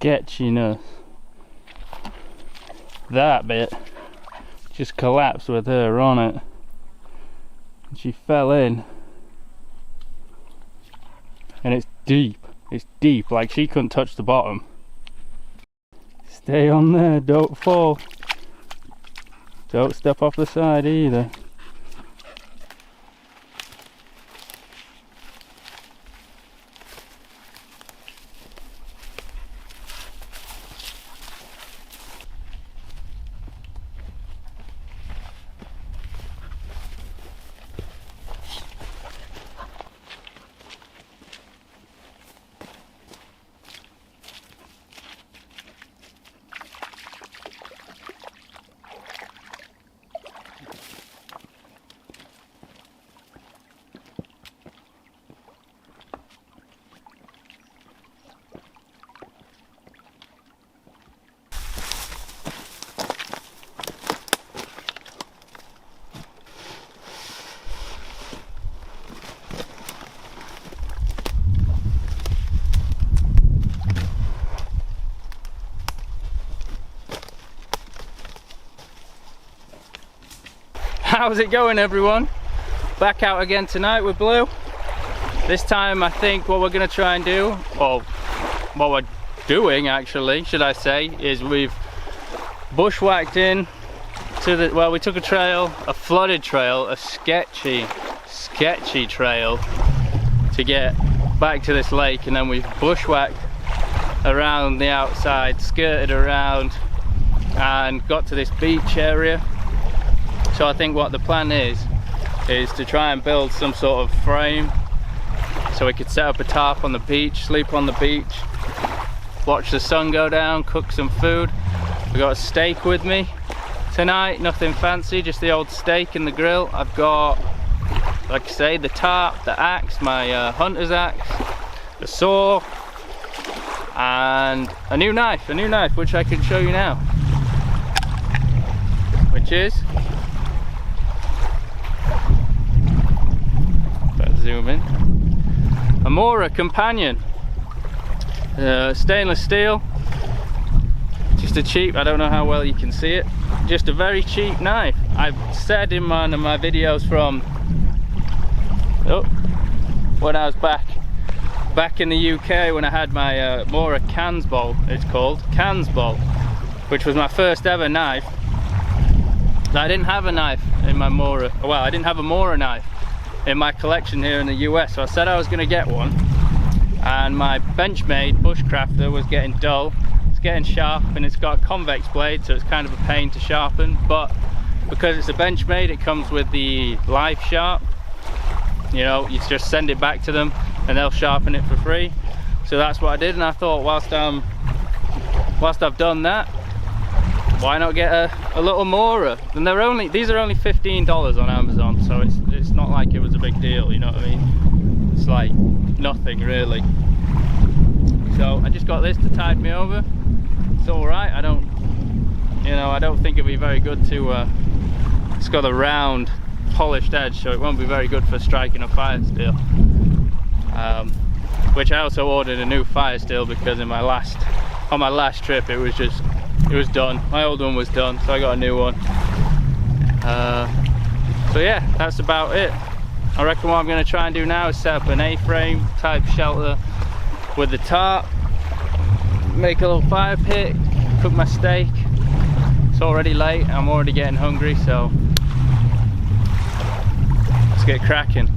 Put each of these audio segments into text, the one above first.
sketchiness. That bit just collapsed with her on it. She fell in. And it's deep. It's deep, like she couldn't touch the bottom. Stay on there, don't fall. Don't step off the side either. How's it going, everyone? Back out again tonight with Blue. This time I think what we're going to try and do, or what we're doing actually, should I say, is we've bushwhacked in to the, well, we took a trail, a flooded trail, a sketchy trail to get back to this lake, and then we've bushwhacked around the outside, skirted around and got to this beach area. So I think what the plan is to try and build some sort of frame so we could set up a tarp on the beach, sleep on the beach, watch the sun go down, cook some food. I've got a steak with me tonight, nothing fancy, just the old steak in the grill. I've got, like I say, the tarp, the axe, my hunter's axe, the saw, and a new knife which I can show you now, which is, zoom in, a Mora Companion, stainless steel, just a cheap, I don't know how well you can see it, just a very cheap knife. I've said in one of my videos from when I was back in the UK, when I had my Mora Cansball, it's called Cansball, which was my first ever knife. I didn't have a knife in my Mora, well, I didn't have a Mora knife in my collection here in the US, so I said I was going to get one, and my Benchmade Bushcrafter was getting dull, it's getting sharp, and it's got a convex blade, so it's kind of a pain to sharpen, but because it's a Benchmade, it comes with the live sharp, you know, you just send it back to them and they'll sharpen it for free. So that's what I did, and I thought whilst I've done that, why not get a little Mora? And these are only $15 on Amazon, so it's not like it was a big deal, you know what I mean? It's like nothing really. So I just got this to tide me over. It's all right. I don't think it'd be very good to. It's got a round, polished edge, so it won't be very good for striking a fire steel. Which I also ordered a new fire steel because on my last trip it was done. My old one was done, so I got a new one. So yeah, that's about it. I reckon what I'm going to try and do now is set up an A-frame type shelter with the tarp, make a little fire pit, cook my steak. It's already late, I'm already getting hungry, so let's get cracking.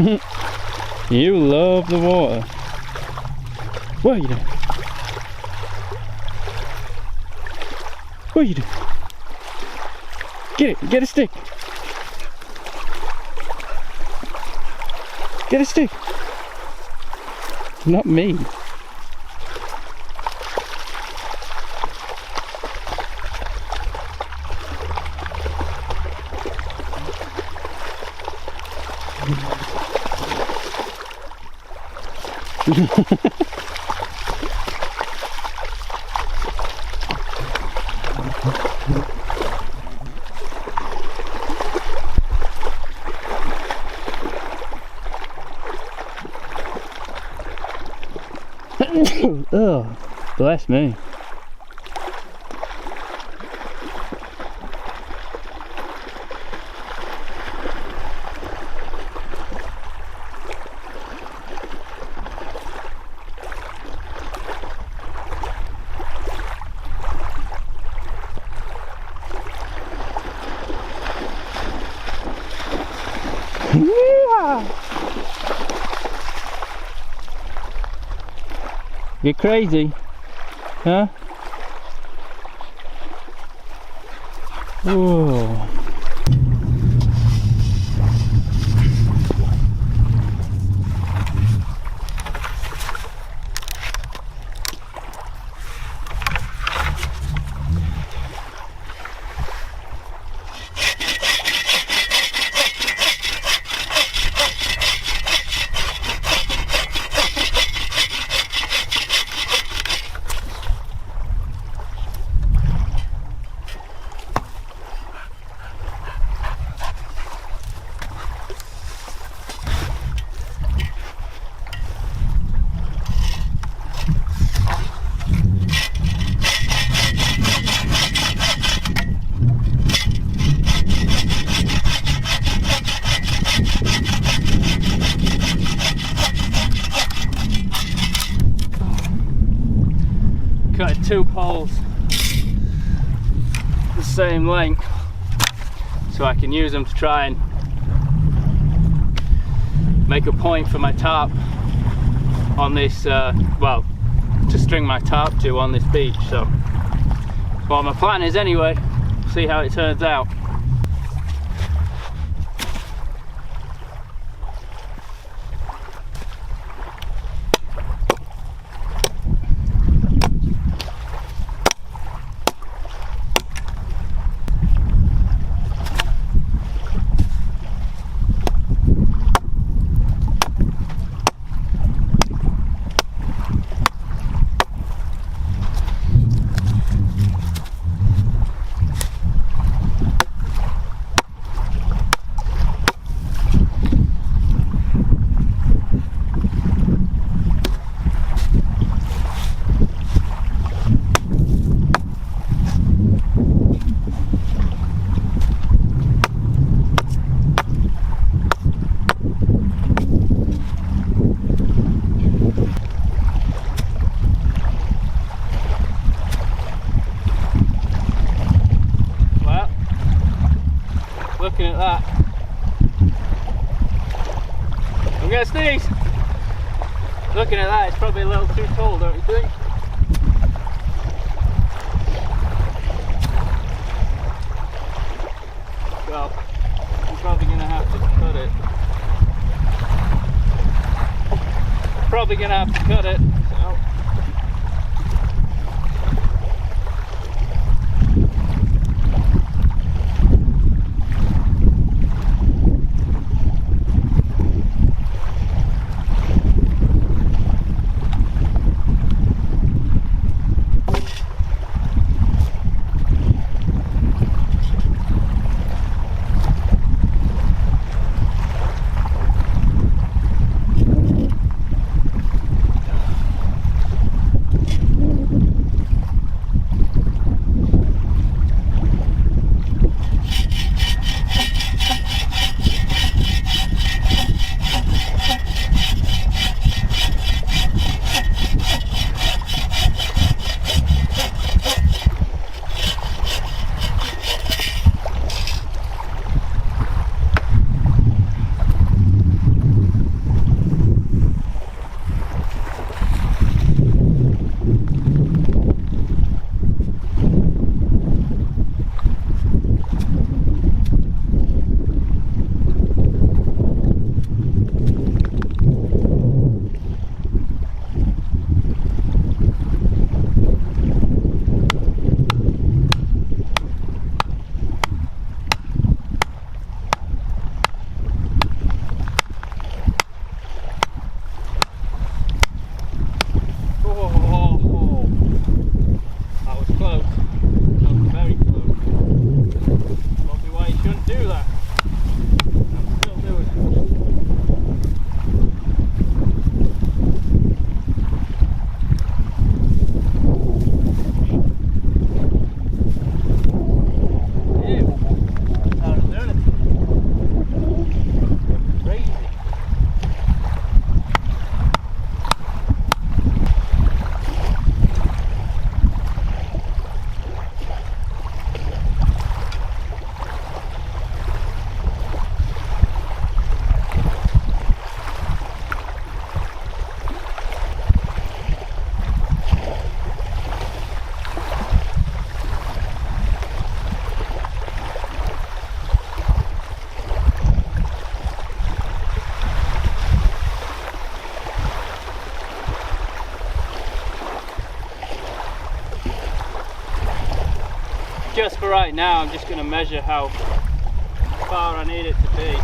You love the water. What are you doing? What are you doing? Get it, get a stick. Get a stick. Not me. Oh, bless me. Get crazy, huh? Whoa. Cut 2 poles the same length so I can use them to try and make a point for my tarp on this, well, to string my tarp to on this beach. So what my plan is anyway, see how it turns out. Looking at that, I'm gonna sneeze. Looking at that, it's probably a little too tall, don't you think? Well, I'm probably gonna have to cut it. Probably gonna have to cut it. So. right now I'm just going to measure how far I need it to be.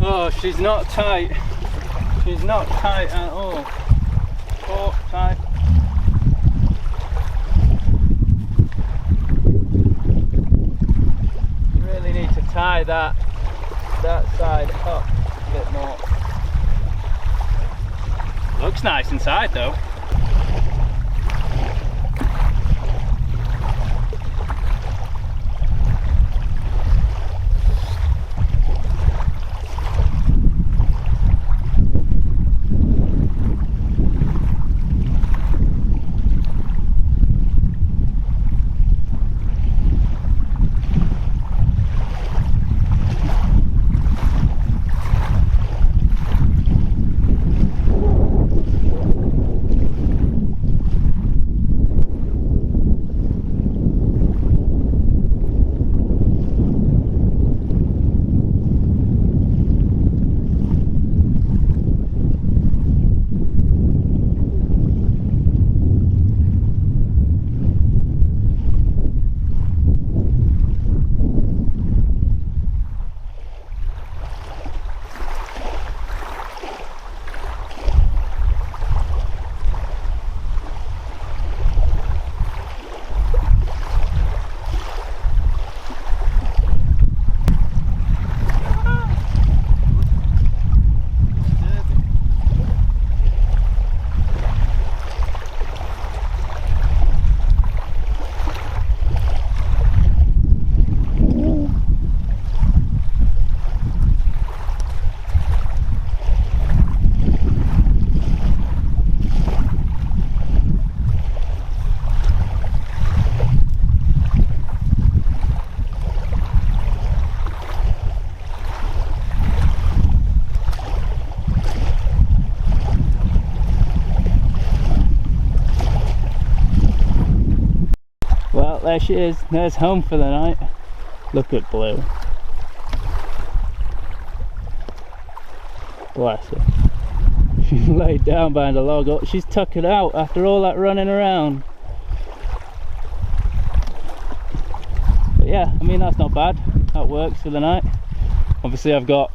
Oh, she's not tight. She's not tight at all. Oh, tight. Really need to tie that side up a bit more. Looks nice inside though. she is. There's home for the night. Look at Blue. Bless her. She's laid down behind a log. Oh, she's tuckered out after all that running around. But yeah, I mean, that's not bad. That works for the night. Obviously I've got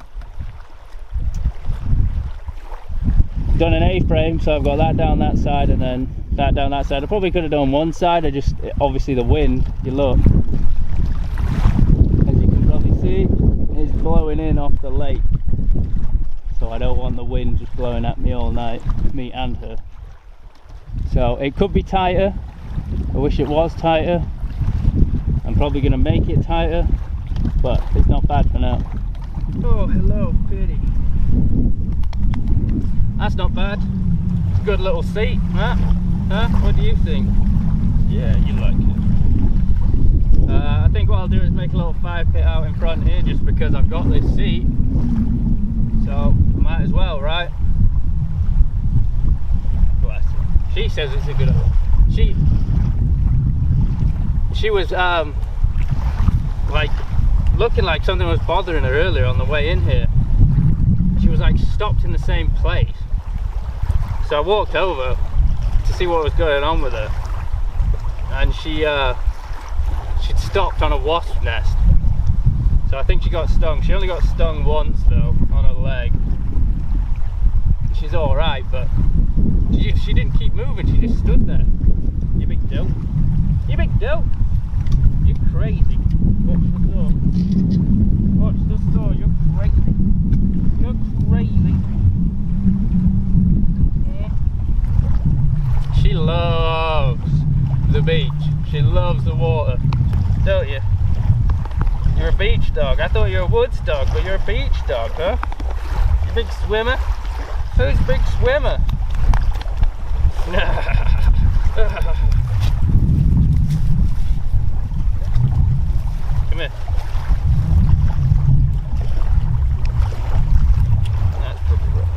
done an A-frame, so I've got that down that side and then that down that side. I probably could have done one side. I just, obviously the wind, you look, as you can probably see, is blowing in off the lake. So I don't want the wind just blowing at me all night, me and her. So it could be tighter. I wish it was tighter. I'm probably going to make it tighter, but it's not bad for now. Oh, hello, Pity. That's not bad. It's a good little seat, huh? Huh? What do you think? Yeah, you like it. I think what I'll do is make a little fire pit out in front here, just because I've got this seat. So, might as well, right? Bless her. She says it's a good idea. She was like looking like something was bothering her earlier on the way in here. She was like stopped in the same place. So I walked over to see what was going on with her, and she'd stopped on a wasp nest. So I think she got stung. She only got stung once though, on her leg. She's alright, but she didn't keep moving, she just stood there. You big dope. You big dope. You're crazy. Watch the door. Watch the door, you're crazy. You're crazy. She loves the beach. She loves the water. Don't you? You're a beach dog. I thought you were a woods dog, but you're a beach dog, huh? You big swimmer? Who's a big swimmer? Come here. That's pretty rough.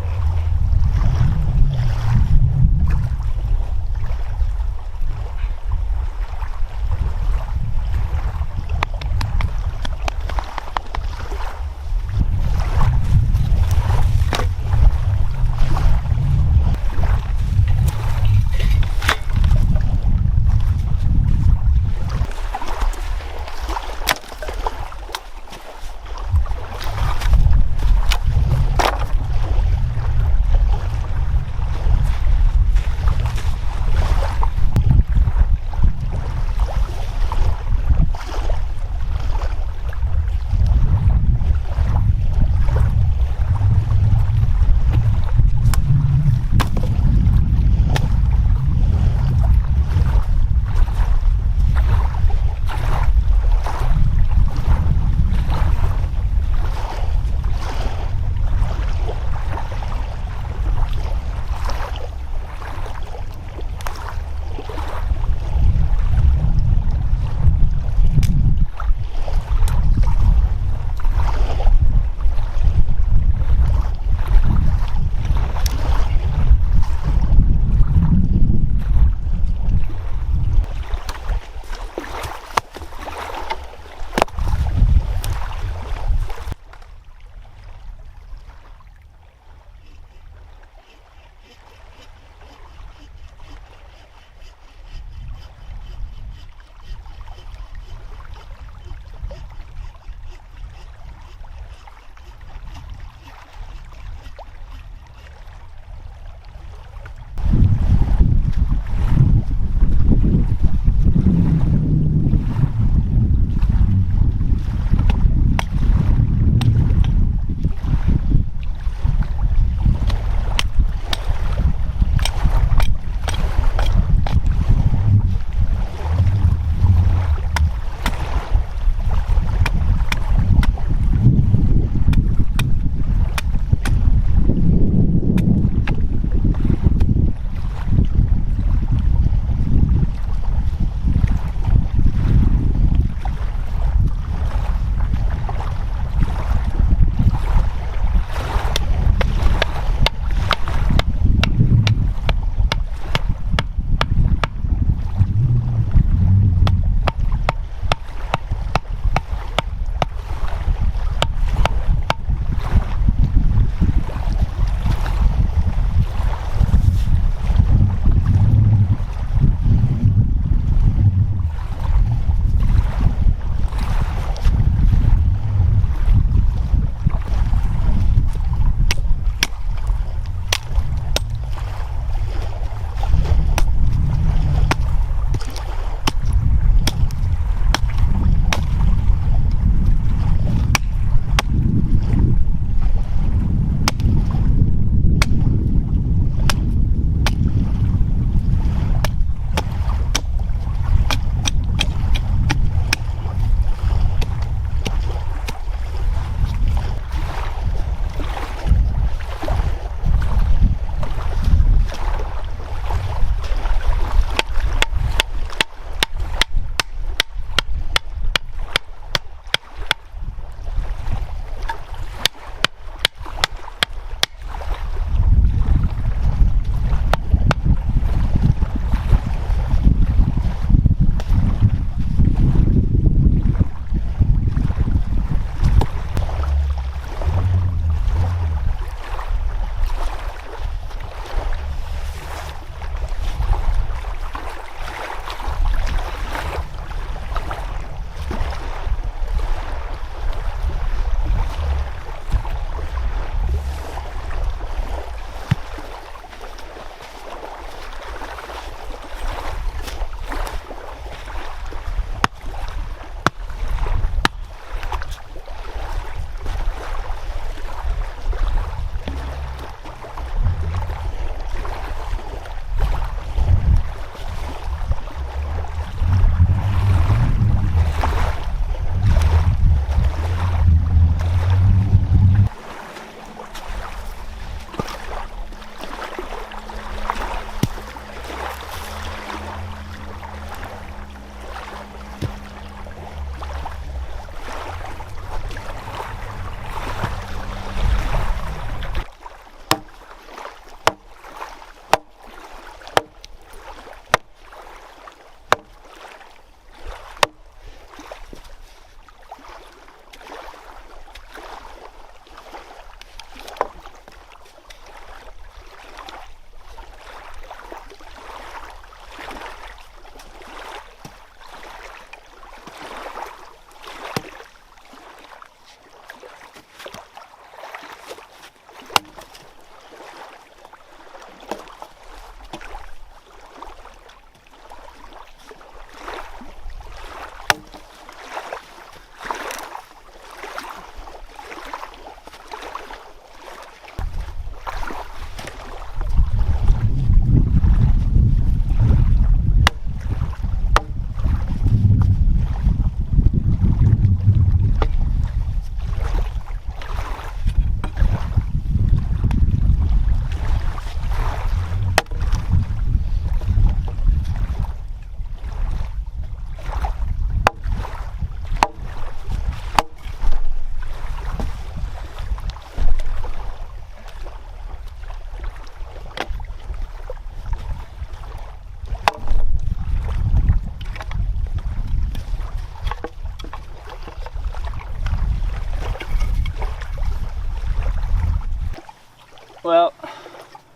Well,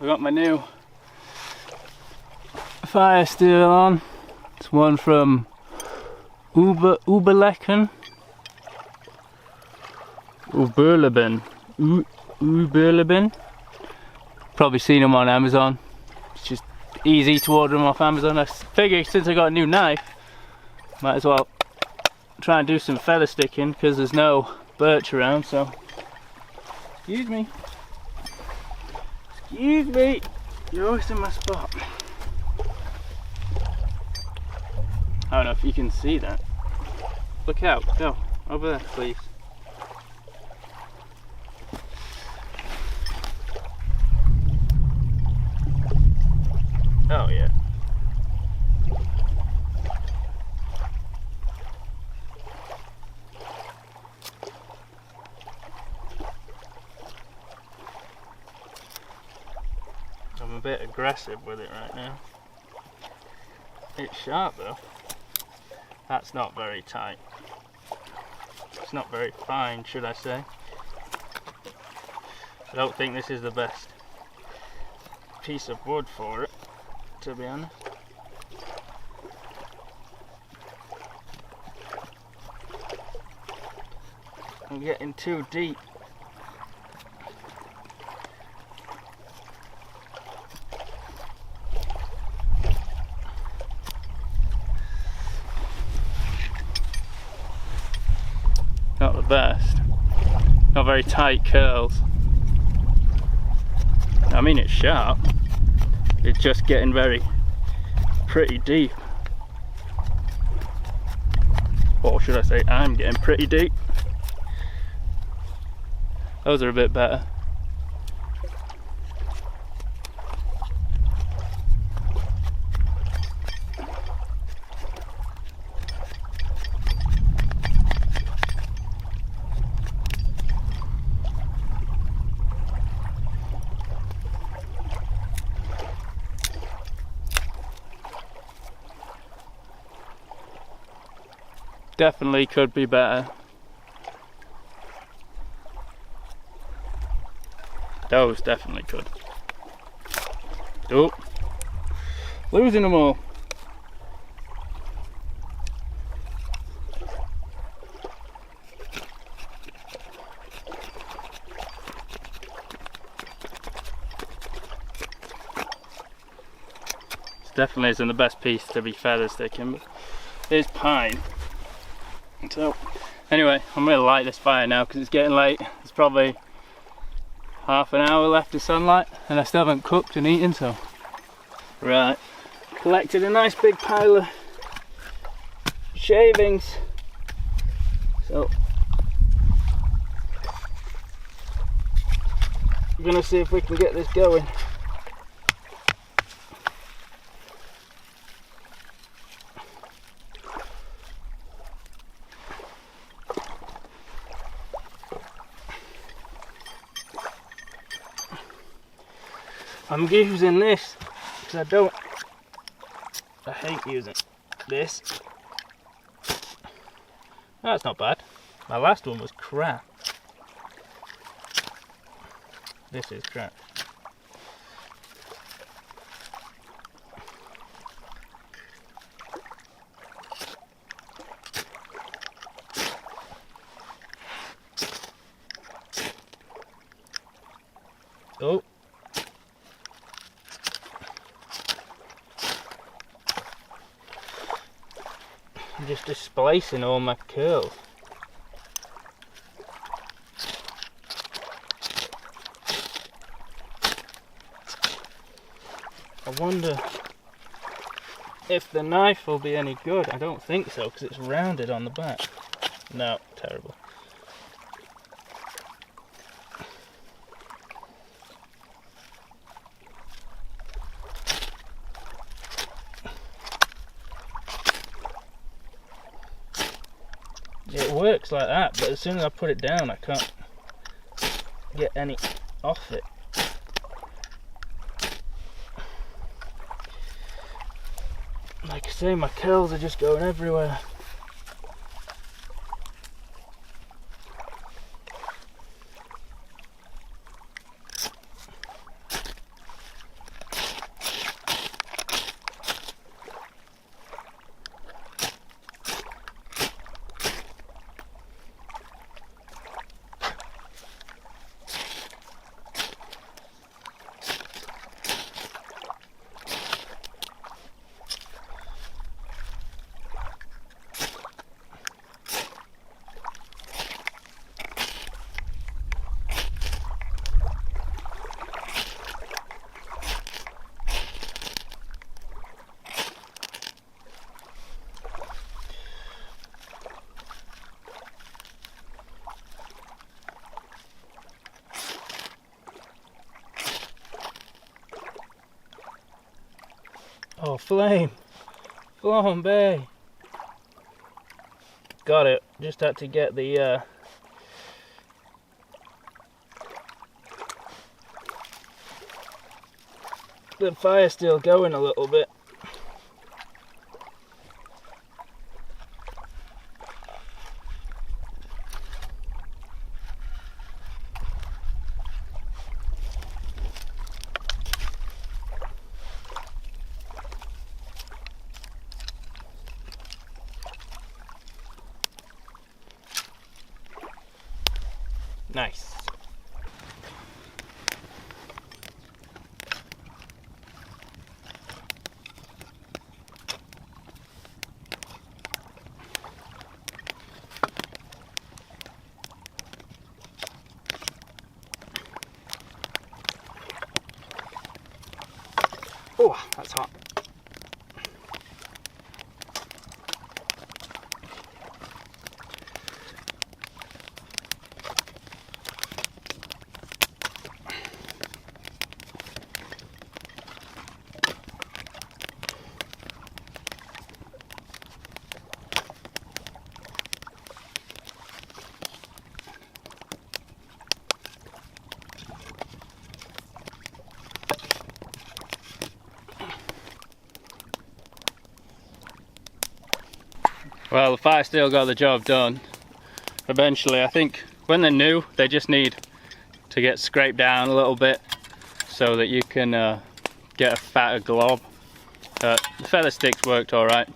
I got my new fire steel on. It's one from Uberleben. Uberleben. Probably seen them on Amazon. It's just easy to order them off Amazon. I figure since I got a new knife, might as well try and do some feather sticking because there's no birch around. So, excuse me. Excuse me. You're always in my spot. I don't know if you can see that. Look out. Go over there, please. Oh yeah. I'm a bit aggressive with it right now. It's sharp though. That's not very tight. It's not very fine, should I say. I don't think this is the best piece of wood for it, to be honest. I'm getting too deep. Not the best. Not very tight curls. I mean, it's sharp. It's just getting pretty deep. Or should I say, I'm getting pretty deep. Those are a bit better. Definitely could be better. Those definitely could. Oh, losing them all. This definitely isn't the best piece to be feather sticking, but it is pine. So, anyway, I'm going to light this fire now because it's getting late. It's probably half an hour left of sunlight and I still haven't cooked and eaten, so. Right, collected a nice big pile of shavings. So, we're going to see if we can get this going. I'm using this because I hate using this. That's not bad. My last one was crap. This is crap. Oh. I'm just displacing all my curls. I wonder if the knife will be any good. I don't think so because it's rounded on the back. No, terrible. It works like that, but as soon as I put it down I can't get any off it. Like I say, my curls are just going everywhere. flame. Flambe. Got it. Just had to get the fire still going a little bit. Nice. Oh, that's hot. Well, the fire still got the job done. Eventually, I think when they're new, they just need to get scraped down a little bit so that you can get a fatter glob. The feather sticks worked alright.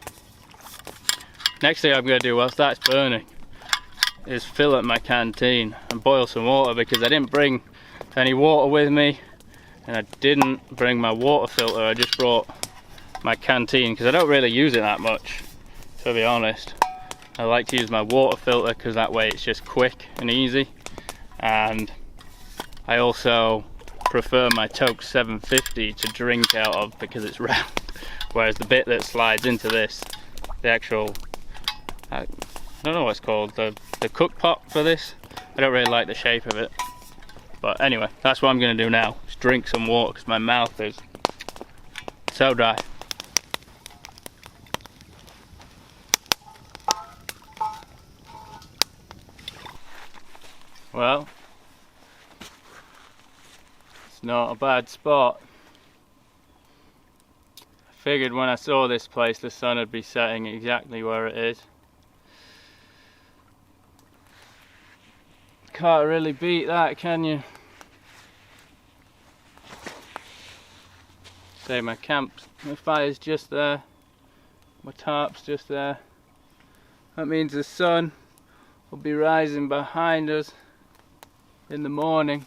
Next thing I'm going to do whilst that's burning is fill up my canteen and boil some water, because I didn't bring any water with me and I didn't bring my water filter. I just brought my canteen because I don't really use it that much, to be honest. I like to use my water filter because that way it's just quick and easy, and I also prefer my Toke 750 to drink out of because it's round, whereas the bit that slides into this, the actual, I don't know what it's called, the cook pot for this, I don't really like the shape of it. But anyway, that's what I'm going to do now, just drink some water because my mouth is so dry. Well, it's not a bad spot. I figured when I saw this place the sun would be setting exactly where it is. Can't really beat that, can you? Say my fire's just there, my tarp's just there. That means the sun will be rising behind us in the morning.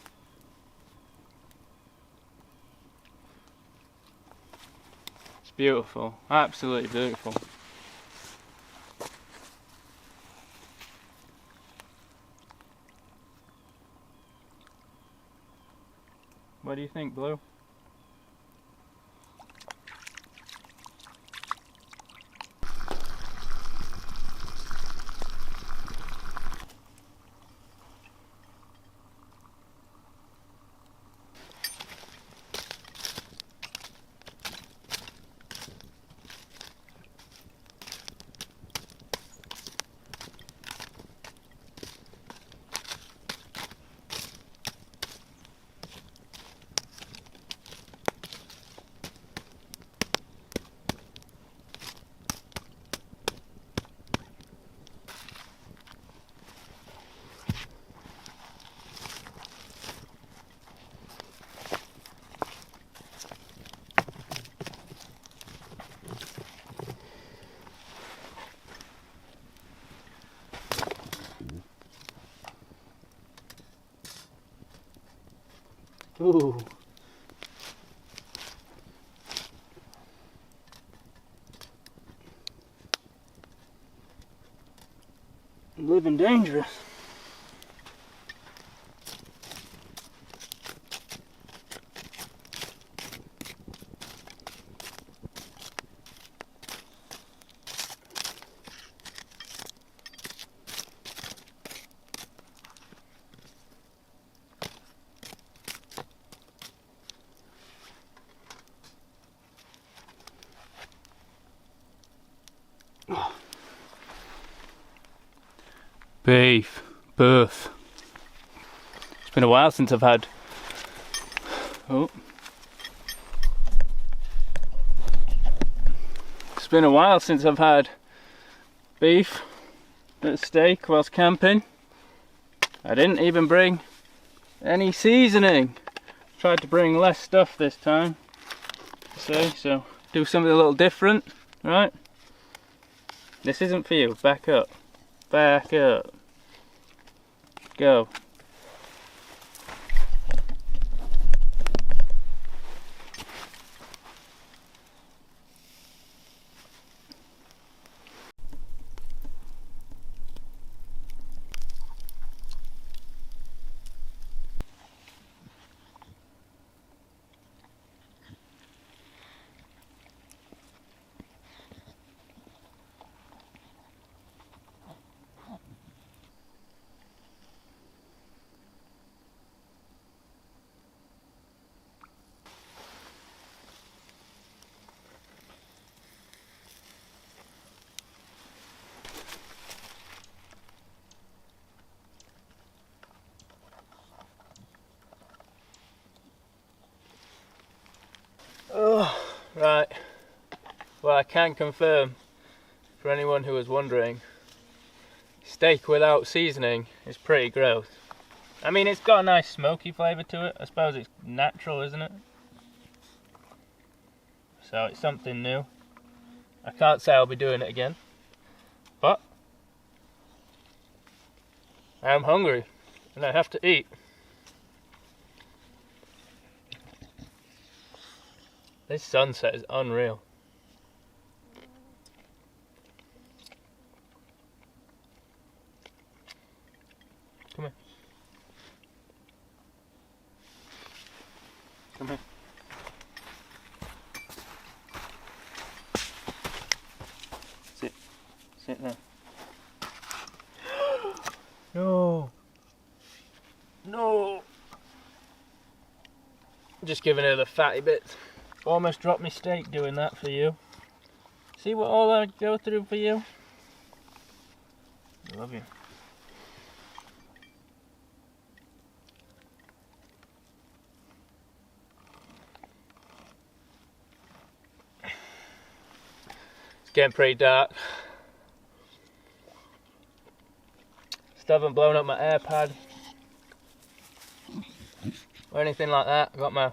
It's beautiful, absolutely beautiful. What do you think, Blue? Ooh. I'm living dangerous. Beef. Birth. It's been a while since I've had... Oh. It's been a while since I've had beef at steak whilst camping. I didn't even bring any seasoning. Tried to bring less stuff this time. So do something a little different, right? This isn't for you. Back up. Back up. Go. Oh, right. Well, I can confirm, for anyone who was wondering, steak without seasoning is pretty gross. I mean, it's got a nice smoky flavour to it. I suppose it's natural, isn't it? So it's something new. I can't say I'll be doing it again, but I am hungry and I have to eat. This sunset is unreal. Come here. Come here. Sit. Sit there. No. No. Just giving her the fatty bits. Almost dropped my steak doing that for you. See what all I go through for you? I love you. It's getting pretty dark. Still haven't blown up my AirPod or anything like that. I got my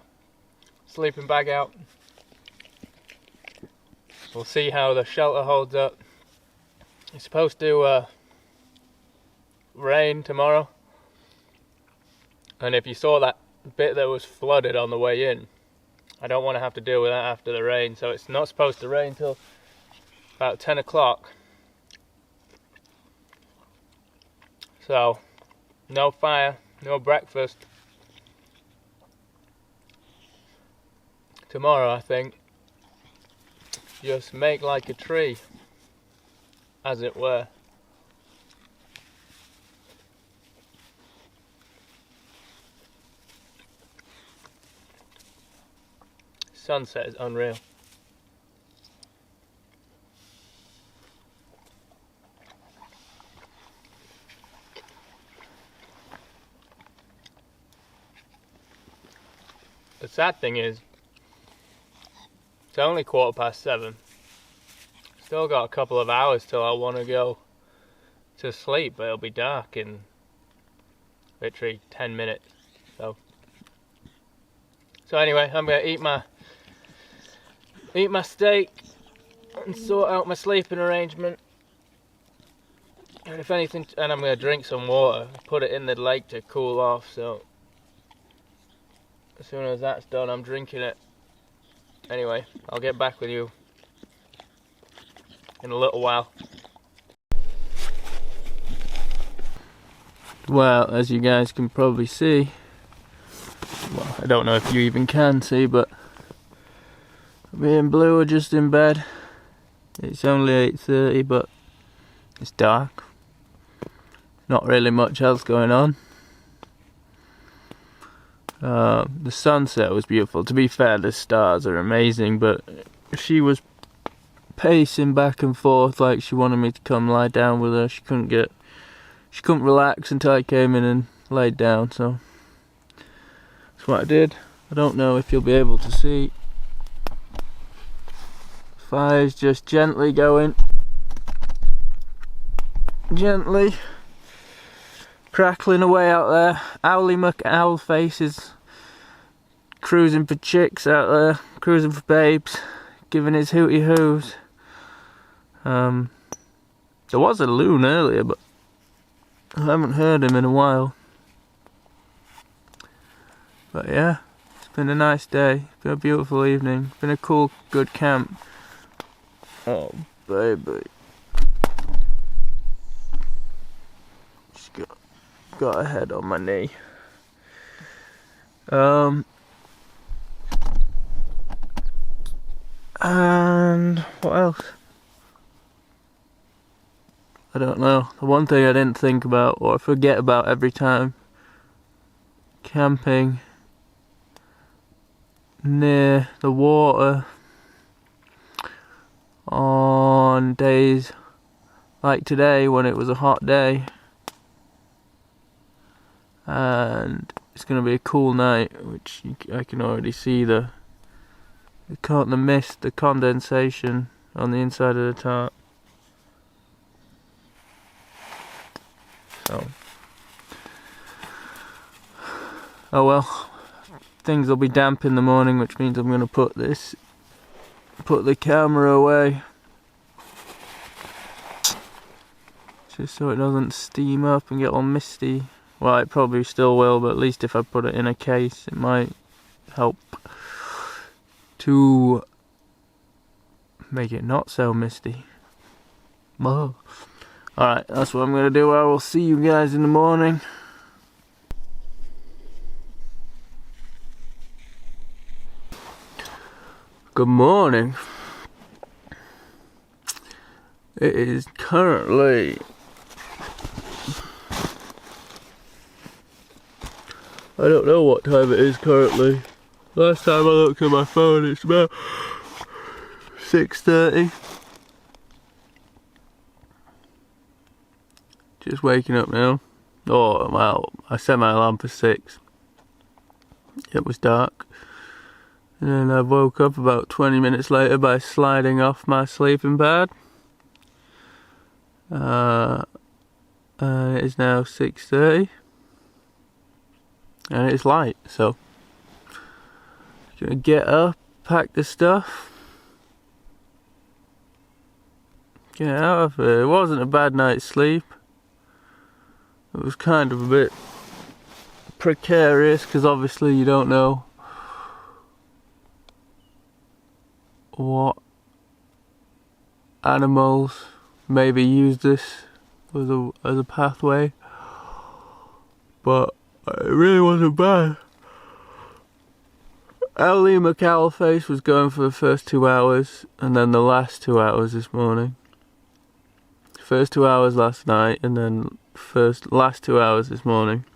sleeping bag out. We'll see how the shelter holds up. It's supposed to rain tomorrow, and if you saw that bit that was flooded on the way in, I don't want to have to deal with that after the rain. So it's not supposed to rain till about 10 o'clock. So no fire, no breakfast. Tomorrow, I think, just make like a tree, as it were. Sunset is unreal. The sad thing is, it's only 7:15. Still got a couple of hours till I want to go to sleep, but it'll be dark in literally 10 minutes. So anyway, I'm gonna eat my steak and sort out my sleeping arrangement. And if anything, and I'm gonna drink some water, put it in the lake to cool off. So as soon as that's done, I'm drinking it. Anyway, I'll get back with you in a little while. Well, as you guys can probably see, well, I don't know if you even can see, but me and Blue are just in bed. It's only 8:30, but it's dark. Not really much else going on. The sunset was beautiful. To be fair, the stars are amazing, but she was pacing back and forth like she wanted me to come lie down with her. She she couldn't relax until I came in and laid down, so that's what I did. I don't know if you'll be able to see. Fire's just gently going. Gently crackling away out there. Owly McOwlface is cruising for chicks out there, cruising for babes, giving his hooty hoos. There was a loon earlier, but I haven't heard him in a while. But yeah, it's been a nice day, it's been a beautiful evening, it's been a cool, good camp. Oh baby. Just got a head on my knee. And what else? I don't know. The one thing I didn't think about, or I forget about every time, camping near the water on days like today when it was a hot day and it's going to be a cool night, which I can already see the mist, the condensation on the inside of the tarp. So, oh well, things will be damp in the morning, which means I'm going to put the camera away, just so it doesn't steam up and get all misty. Well, it probably still will, but at least if I put it in a case, it might help to make it not so misty. Whoa. Alright, that's what I'm going to do. I will see you guys in the morning. Good morning. It is currently I don't know what time it is currently. Last time I looked at my phone, it's about 6:30. Just waking up now. Oh, well, I set my alarm for 6. It was dark. And then I woke up about 20 minutes later by sliding off my sleeping pad. It is now 6:30. And it's light, so gonna get up, pack the stuff, get out of here. It wasn't a bad night's sleep. It was kind of a bit precarious because obviously you don't know what animals maybe use this as a pathway, but it really wasn't bad. Owly McOwlface was going for the first 2 hours and then the last 2 hours this morning. First 2 hours last night and then last 2 hours this morning.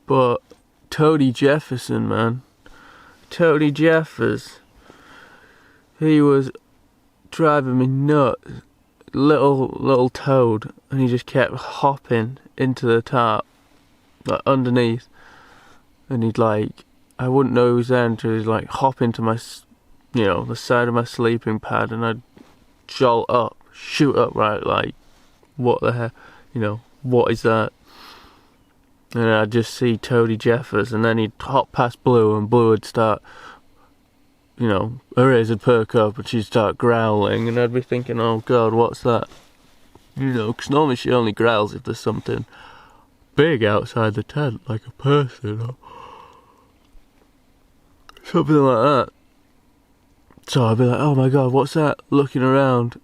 But Toady Jefferson, man. Toady Jeffers. He was driving me nuts. Little toad, and he just kept hopping into the tarp, like underneath, and he'd like, I wouldn't know he was there until he'd like hop into my, the side of my sleeping pad, and I'd jolt up, shoot up, right, like, what the hell, what is that? And I'd just see Toady Jeffers, and then he'd hop past Blue, and Blue would start, her ears would perk up and she'd start growling, and I'd be thinking, oh god, what's that? Because normally she only growls if there's something big outside the tent, like a person or something like that. So I'd be like, oh my god, what's that? Looking around,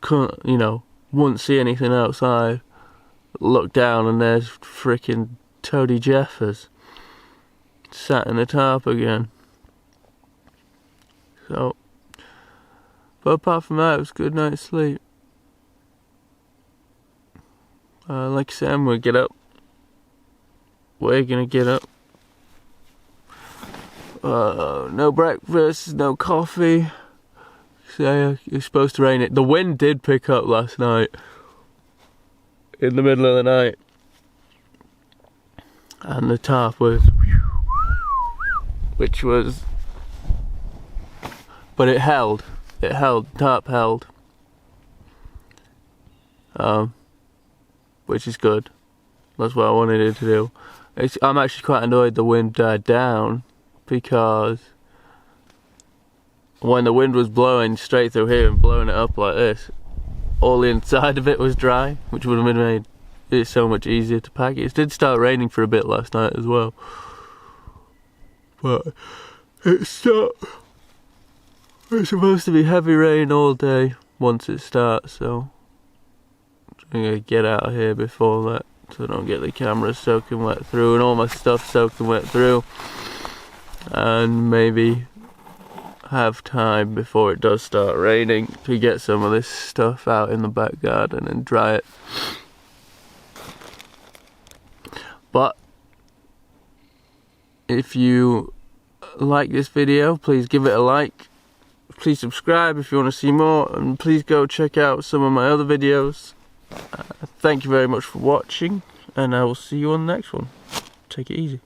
couldn't, wouldn't see anything outside. Look down and there's freaking Toady Jeffers sat in the tarp again. So, but apart from that, it was a good night's sleep. Like I said, I'm gonna get up. We're gonna get up. No breakfast, no coffee. So it was supposed to rain. The wind did pick up last night. in the middle of the night, and the tarp was, but it held, tarp held, which is good. That's what I wanted it to do. I'm actually quite annoyed the wind died down, because when the wind was blowing straight through here and blowing it up like this, all the inside of it was dry, which would have made it so much easier to pack. It did start raining for a bit last night as well, but it's supposed to be heavy rain all day once it starts, so I'm gonna get out of here before that, so I don't get the camera soaking wet through and all my stuff soaking wet through, and maybe have time before it does start raining to get some of this stuff out in the back garden and dry it. But if you like this video, please give it a like, please subscribe if you want to see more, and please go check out some of my other videos. Thank you very much for watching, and I will see you on the next one. Take it easy.